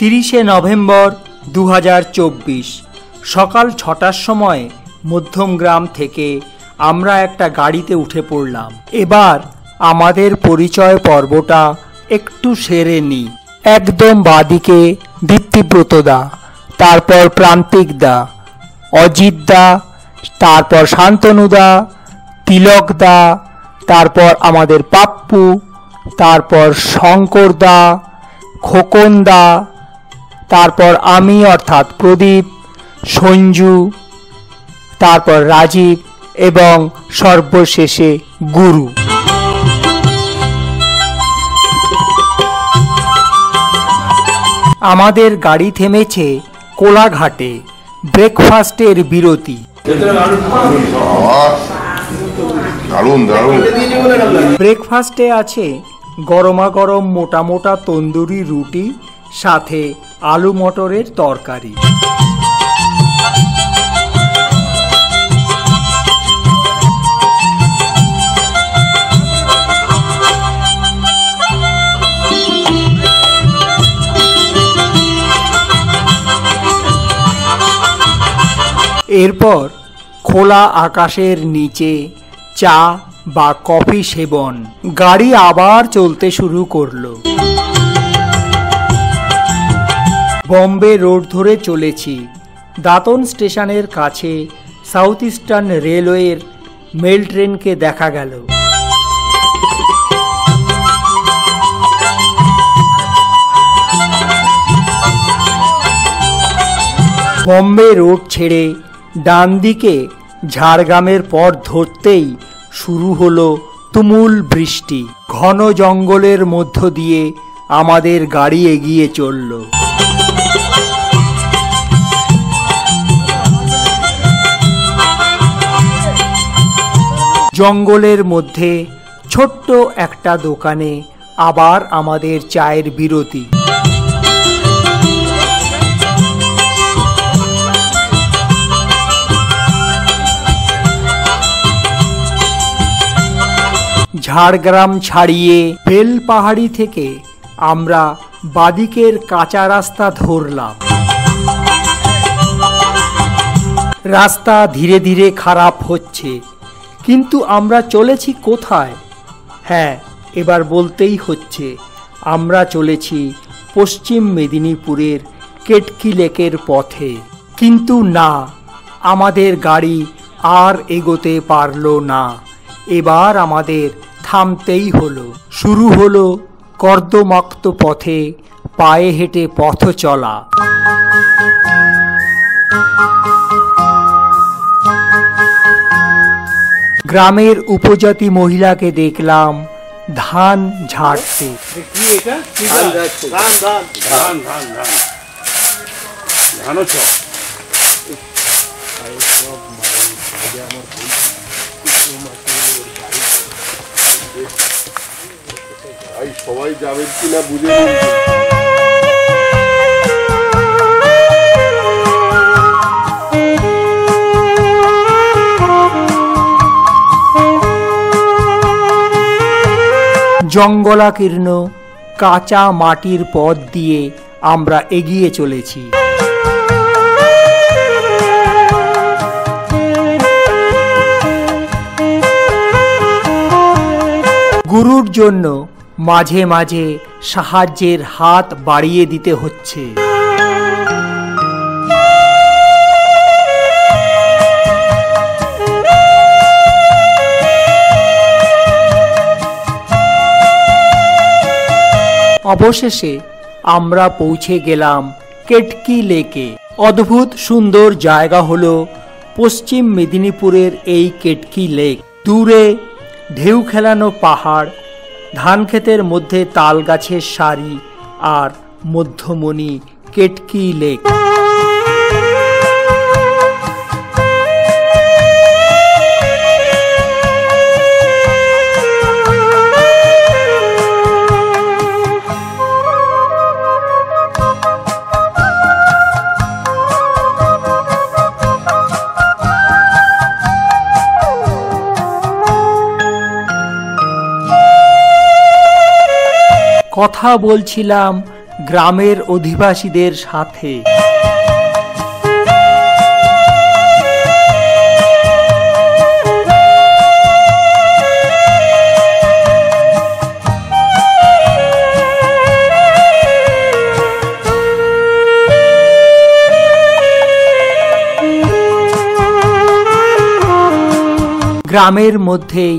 30শে November 2024 সকাল 6টার সময় মধ্যমগ্রাম থেকে আমরা একটা গাড়িতে উঠে পড়লাম। এবার আমাদের পরিচয় পর্বটা একটু সেরে নিই। একদম বাদিকে দীপ্তিব্রত দা, তারপর প্রান্তিক দা, অজিত দা, তারপর শান্তনু দা, তিলক দা, তারপর আমাদের পাপ্পু, তারপর শঙ্কর দা, খোকন দা, তারপর আমি অর্থাৎ প্রদীপ, সঞ্জু, তারপর রাজীব এবং সর্বশেষে গুরু। আমাদের গাড়ি থেমেছে কোলাঘাটে ব্রেকফাস্টের বিরতি। ব্রেকফাস্টে আছে গরমাগরম মোটা মোটা তন্দুরি রুটি, সাথে আলু মটরের তরকারি। এরপর খোলা আকাশের নিচে চা বা কফি সেবন। গাড়ি আবার চলতে শুরু করলো। বম্বে রোড ধরে চলেছি। দাঁতন স্টেশনের কাছে সাউথ ইস্টার্ন রেলওয়ের মেল ট্রেনকে দেখা গেল। বম্বে রোড ছেড়ে ডান দিকে ঝাড়গ্রামের পথ ধরতেই শুরু হলো তুমুল বৃষ্টি। ঘন জঙ্গলের মধ্য দিয়ে আমাদের গাড়ি এগিয়ে চলল। জঙ্গলের মধ্যে ছোট্ট একটা দোকানে আবার আমাদের চায়ের বিরতি। ঝাড়গ্রাম ছাড়িয়ে বেলপাহাড়ি থেকে আমরা বাদিকের কাঁচা রাস্তা ধরলাম। রাস্তা ধীরে ধীরে খারাপ হচ্ছে, কিন্তু আমরা চলেছি কোথায়? হ্যাঁ, এবার বলতেই হচ্ছে, আমরা চলেছি পশ্চিম মেদিনীপুরের কেটকি লেকের পথে। কিন্তু না, আমাদের গাড়ি আর এগোতে পারল না। এবার আমাদের থামতেই হলো। শুরু হলো কর্দমাক্ত পথে পায়ে হেঁটে পথ চলা। গ্রামের উপজাতি মহিলাকে দেখলাম ধান ঝাড়তে। সবাই যাবেন কিনা বুঝে জঙ্গলাকীর্ণ কাঁচা মাটির পথ দিয়ে আমরা এগিয়ে চলেছি। গুরুর জন্য মাঝে মাঝে সাহায্যের হাত বাড়িয়ে দিতে হচ্ছে। অবশেষে আমরা পৌঁছে গেলাম কেটকি লেকে। অদ্ভুত সুন্দর জায়গা হলো পশ্চিম মেদিনীপুরের এই কেটকি লেক। দূরে ঢেউ খেলানো পাহাড়, ধান ক্ষেতের মধ্যে তাল গাছের সারি, আর মধ্যমণি কেটকি লেক। কথা বলছিলাম গ্রামের অধিবাসীদের সাথে। গ্রামের মধ্যেই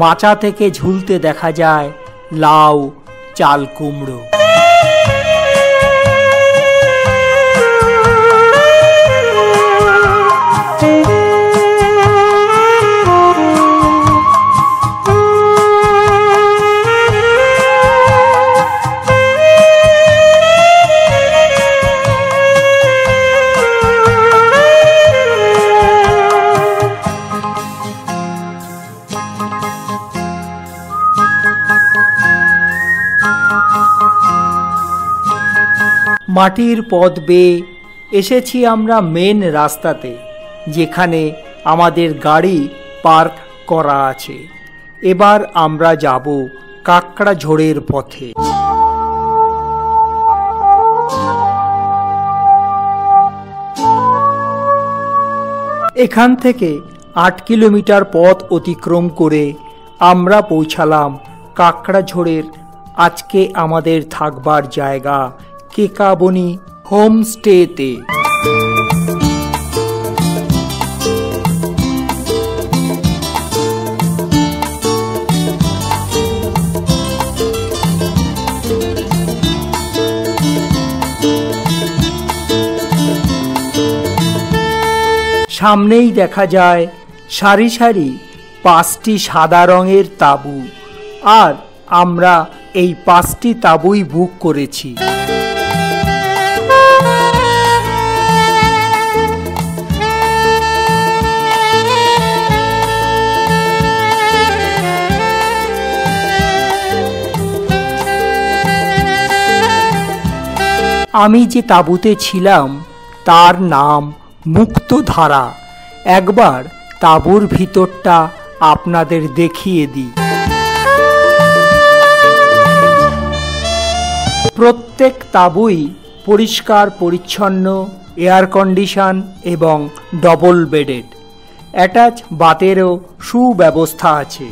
মাচা থেকে ঝুলতে দেখা যায় লাউ, চাল কুমড়ো। মাটির পথ বেয়ে এসেছি আমরা মেন রাস্তাতে, যেখানে আমাদের গাড়ি পার্ক করা আছে। এবার আমরা যাব কাকড়াঝোড়ের পথে। এখান থেকে 8 কিলোমিটার পথ অতিক্রম করে আমরা পৌঁছালাম কাকড়াঝোড়ের আজকে আমাদের থাকবার জায়গা কেকাবনি হোমস্টেতে। সামনেই দেখা যায় সারি সারি 5টি সাদা রঙের তাঁবু, আর আমরা এই 5টি তাঁবুই বুক করেছি। আমি যে তাঁবুতে ছিলাম তার নাম মুক্তধারা। একবার তাঁবুর ভিতরটা আপনাদের দেখিয়ে দিই। প্রত্যেক তাঁবুই পরিষ্কার পরিচ্ছন্ন, এয়ার কন্ডিশন এবং ডবল বেডেড। অ্যাটাচ বাথেরও সুব্যবস্থা আছে।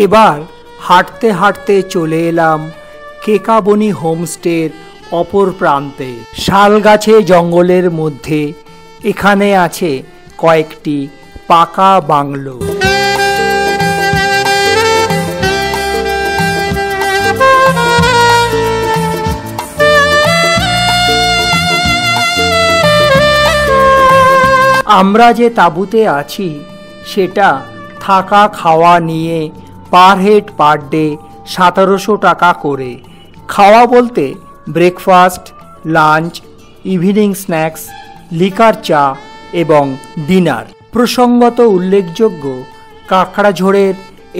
এবার হাঁটতে হাঁটতে চলে এলাম কেকাবনি হোমস্টের অপর প্রান্তে। শাল গাছে জঙ্গলের মধ্যে এখানে আছে কয়েকটি পাকা বাংলো। আমরা যে তাঁবুতে আছি সেটা থাকা খাওয়া নিয়ে পার হেড পার ডে 1700 টাকা করে। খাওয়া বলতে breakfast, lunch, evening snacks, liquor চা এবং ডিনার। প্রসঙ্গত উল্লেখযোগ্য, কাকড়াঝোড়ের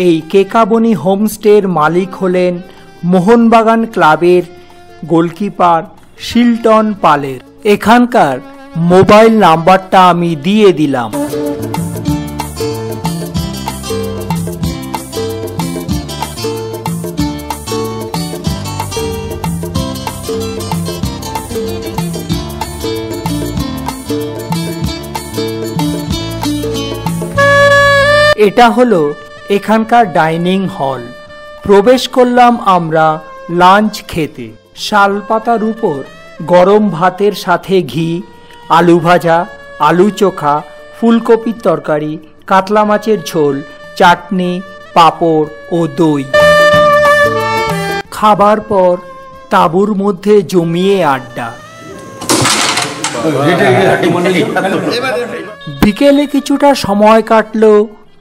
এই কেকাবনি হোমস্টের মালিক হলেন মোহনবাগান ক্লাবের গোলকিপার শিলটন পালের। এখানকার মোবাইল নাম্বারটা আমি দিয়ে দিলাম। এটা হলো এখানকার ডাইনিং হল। প্রবেশ করলাম আমরা লাঞ্চ খেতে। শালপাতার উপর গরম ভাতের সাথে ঘি, আলু ভাজা, আলু চোখা, ফুলকপির তরকারি, কাতলা মাছের ঝোল, চাটনি, পাঁপড় ও দই। খাবার পর তাঁবুর মধ্যে জমিয়ে আড্ডা। বিকেলে কিছুটা সময় কাটলো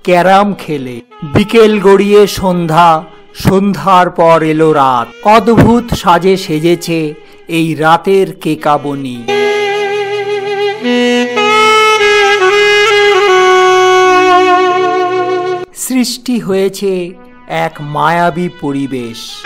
ক্যারাম খেলে। বিকেল গড়িয়ে সন্ধ্যা, সন্ধ্যার পর এলো রাত। অদ্ভুত সাজে সেজেছে এই রাতের কেকাবনী। সৃষ্টি হয়েছে এক মায়াবী পরিবেশ।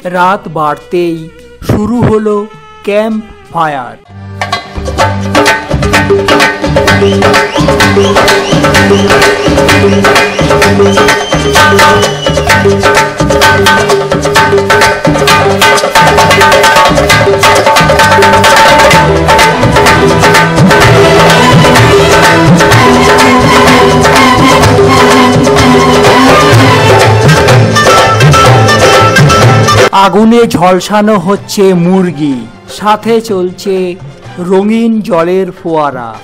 রাত বাড়তেই শুরু হলো ক্যাম্প ফায়ার। আগুনে ঝলসানো হচ্ছে মুরগি, সাথে চলছে রঙিন জলের ফোয়ারা।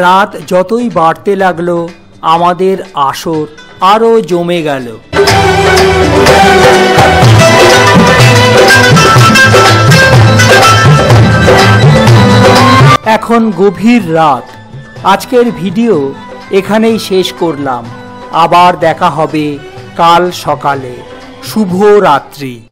রাত যতই বাড়তে লাগলো আমাদের আসর আরো জমে গেল। এখন গভীর রাত। আজকের ভিডিও এখানেই শেষ করলাম। আবার দেখা হবে কাল সকালে। শুভ রাত্রি।